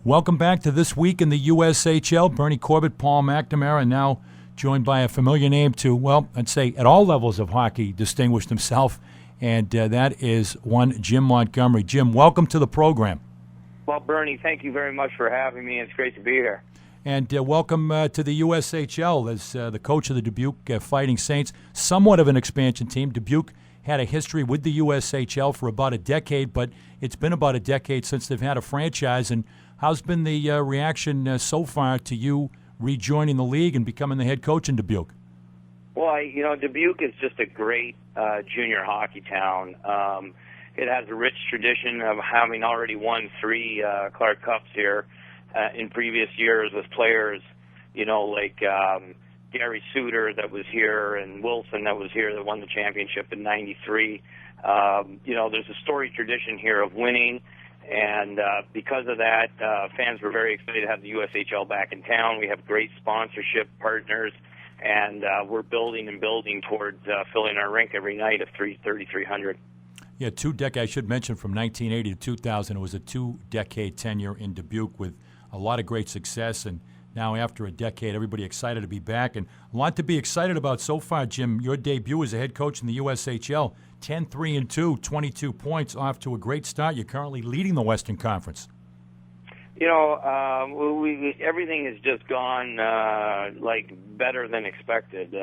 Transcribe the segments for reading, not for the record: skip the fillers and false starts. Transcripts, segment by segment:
Welcome back to This Week in the USHL. Bernie Corbett, Paul McNamara, now joined by a familiar name to, well, I'd say at all levels of hockey, distinguished himself, and that is one Jim Montgomery. Jim, welcome to the program. Well, Bernie, thank you very much for having me. It's great to be here. And welcome to the USHL as the coach of the Dubuque Fighting Saints, somewhat of an expansion team. Dubuque had a history with the USHL for about a decade, but it's been about a decade since they've had a franchise. And how's been the reaction so far to you rejoining the league and becoming the head coach in Dubuque? Well, Dubuque is just a great junior hockey town. It has a rich tradition of having already won 3 Clark Cups here in previous years with players, like Gary Suter that was here and Wilson that was here that won the championship in '93. There's a storied tradition here of winning. And because of that, fans were very excited to have the USHL back in town. We have great sponsorship partners, and we're building towards filling our rink every night of 3,300. Yeah, 2 decades. I should mention from 1980 to 2000, it was a 2-decade tenure in Dubuque with a lot of great success. And now after a decade, everybody excited to be back. And a lot to be excited about so far, Jim. Your debut as a head coach in the USHL, 10-3-2, 22 points, off to a great start. You're currently leading the Western Conference. Everything has just gone better than expected.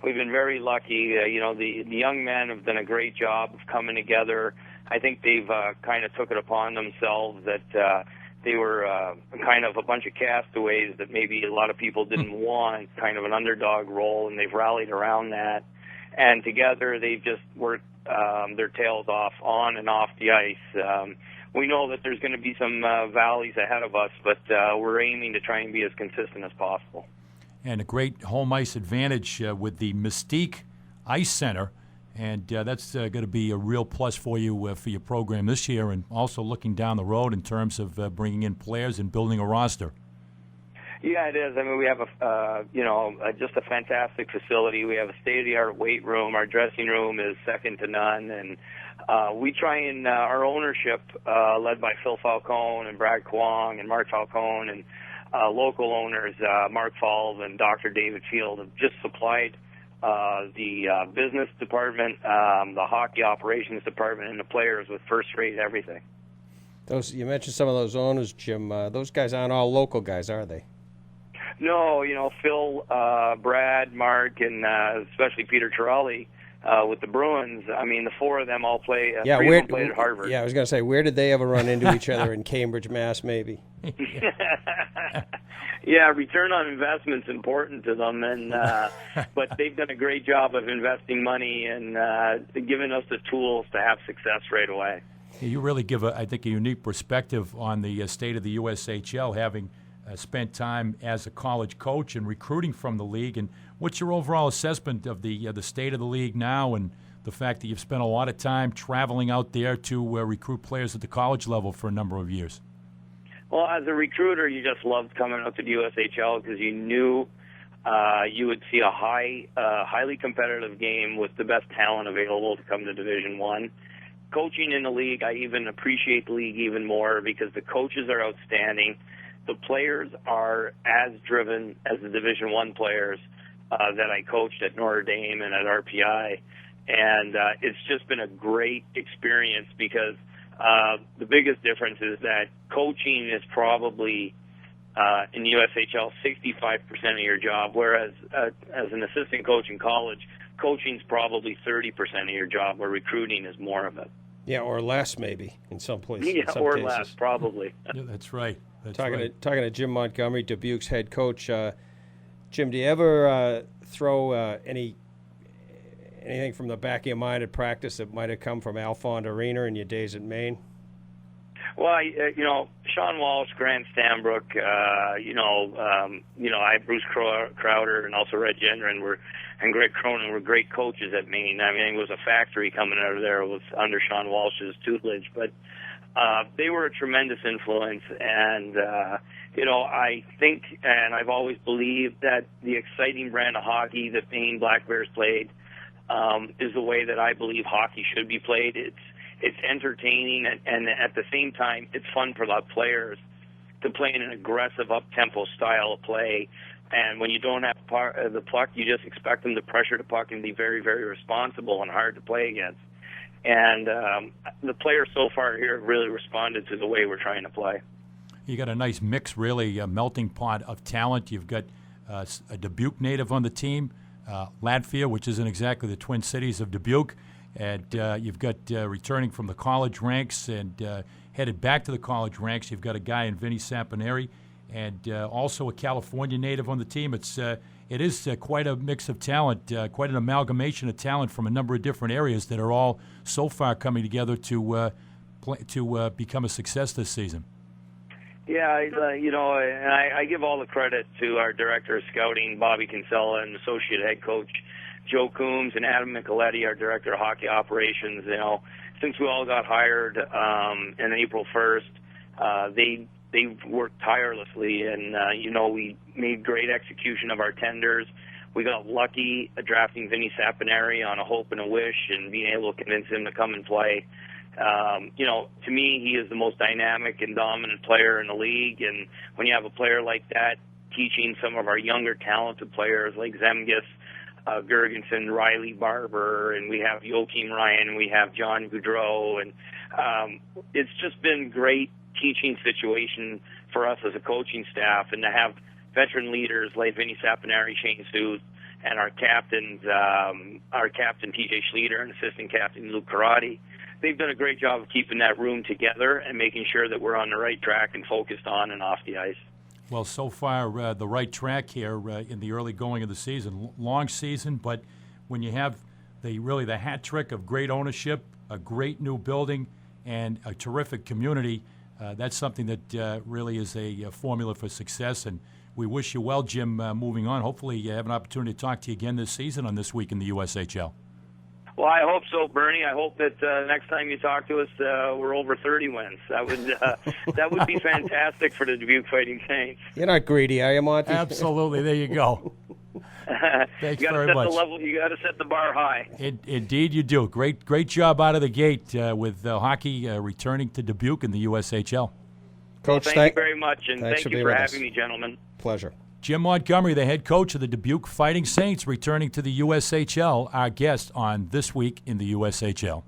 We've been very lucky. The young men have done a great job of coming together. I think they've kind of took it upon themselves that they were kind of a bunch of castaways that maybe a lot of people didn't want, kind of an underdog role, and they've rallied around that. And together they've just worked their tails off on and off the ice. We know that there's going to be some valleys ahead of us, but we're aiming to try and be as consistent as possible. And a great home ice advantage with the Mystique Ice Center, and that's going to be a real plus for you for your program this year, and also looking down the road in terms of bringing in players and building a roster. Yeah, it is. I mean, we have just a fantastic facility. We have a state-of-the-art weight room. Our dressing room is second to none, and we try and our ownership, led by Phil Falcone and Brad Kwong and Mark Falcone, and local owners, Mark Falls and Dr. David Field, have just supplied the business department, the hockey operations department, and the players with first-rate everything. You mentioned some of those owners, Jim. Those guys aren't all local guys, are they? No, Phil, Brad, Mark, and especially Peter Turali with the Bruins. I mean, the 4 of them all play. 3 of them played at Harvard. Yeah, I was going to say, where did they ever run into each other in Cambridge, Mass? Maybe. Yeah, return on investment's important to them, and but they've done a great job of investing money and giving us the tools to have success right away. You really give, I think, a unique perspective on the state of the USHL, having spent time as a college coach and recruiting from the league. And what's your overall assessment of the state of the league now, and the fact that you've spent a lot of time traveling out there to recruit players at the college level for a number of years? Well, as a recruiter, you just loved coming out to the USHL because you knew you would see a highly competitive game with the best talent available to come to Division I. Coaching in the league, I even appreciate the league even more because the coaches are outstanding. The players are as driven as the Division I players that I coached at Notre Dame and at RPI. And it's just been a great experience because the biggest difference is that coaching is probably, in the USHL, 65% of your job, whereas as an assistant coach in college, coaching's probably 30% of your job, where recruiting is more of it. Yeah, or less maybe in some places. Yeah, or cases. Less, probably. Yeah, that's right. Talking to Jim Montgomery, Dubuque's head coach. Jim, do you ever throw anything from the back of your mind at practice that might have come from Alfond Arena in your days at Maine? Well, Sean Walsh, Grant Stambrook, I have Bruce Crowder and also Red Gendron and Greg Cronin were great coaches at Maine. I mean, it was a factory coming out of there. It was under Sean Walsh's tutelage, but they were a tremendous influence. And, I think, and I've always believed that the exciting brand of hockey that Maine Black Bears played is the way that I believe hockey should be played. It's entertaining, and at the same time, it's fun for the players. to playing an aggressive, up-tempo style of play. And when you don't have the puck, you just expect them to pressure the puck and be very, very responsible and hard to play against. And the players so far here have really responded to the way we're trying to play. You got a nice mix, really, a melting pot of talent. You've got a Dubuque native on the team, Latvia, which isn't exactly the Twin Cities of Dubuque. And you've got returning from the college ranks and headed back to the college ranks. You've got a guy in Vinny Saponari, and also a California native on the team. It is quite a mix of talent, quite an amalgamation of talent from a number of different areas that are all so far coming together to become a success this season. Yeah, and I give all the credit to our director of scouting, Bobby Kinsella, and associate head coach Joe Coombs, and Adam Micheletti, our director of hockey operations. Since we all got hired on April 1st, they've worked tirelessly, and we made great execution of our tenders. We got lucky drafting Vinny Saponari on a hope and a wish, and being able to convince him to come and play. To me, he is the most dynamic and dominant player in the league, and when you have a player like that teaching some of our younger talented players like Zemgus, Gergensen, Riley Barber, and we have Joachim Ryan, and we have John Goudreau, and it's just been great teaching situation for us as a coaching staff, and to have veteran leaders like Vinny Saponari, Shane Suth, and our captain TJ Schlueter and assistant captain Luke Karate. They've done a great job of keeping that room together and making sure that we're on the right track and focused on and off the ice. Well, so far, the right track here in the early going of the season. Long season, but when you have the hat trick of great ownership, a great new building, and a terrific community, that's something that really is a formula for success. And we wish you well, Jim, moving on. Hopefully you have an opportunity to talk to you again this season on This Week in the USHL. Well, I hope so, Bernie. I hope that next time you talk to us, we're over 30 wins. That would be fantastic for the Dubuque Fighting Saints. You're not greedy, are you, Monty? Absolutely. There you go. Thanks very much. You got to set the bar high. Indeed, you do. Great job out of the gate with hockey returning to Dubuque in the USHL. Coach, thank you very much, and thanks thank you for having me, gentlemen. Pleasure. Jim Montgomery, the head coach of the Dubuque Fighting Saints, returning to the USHL, our guest on This Week in the USHL.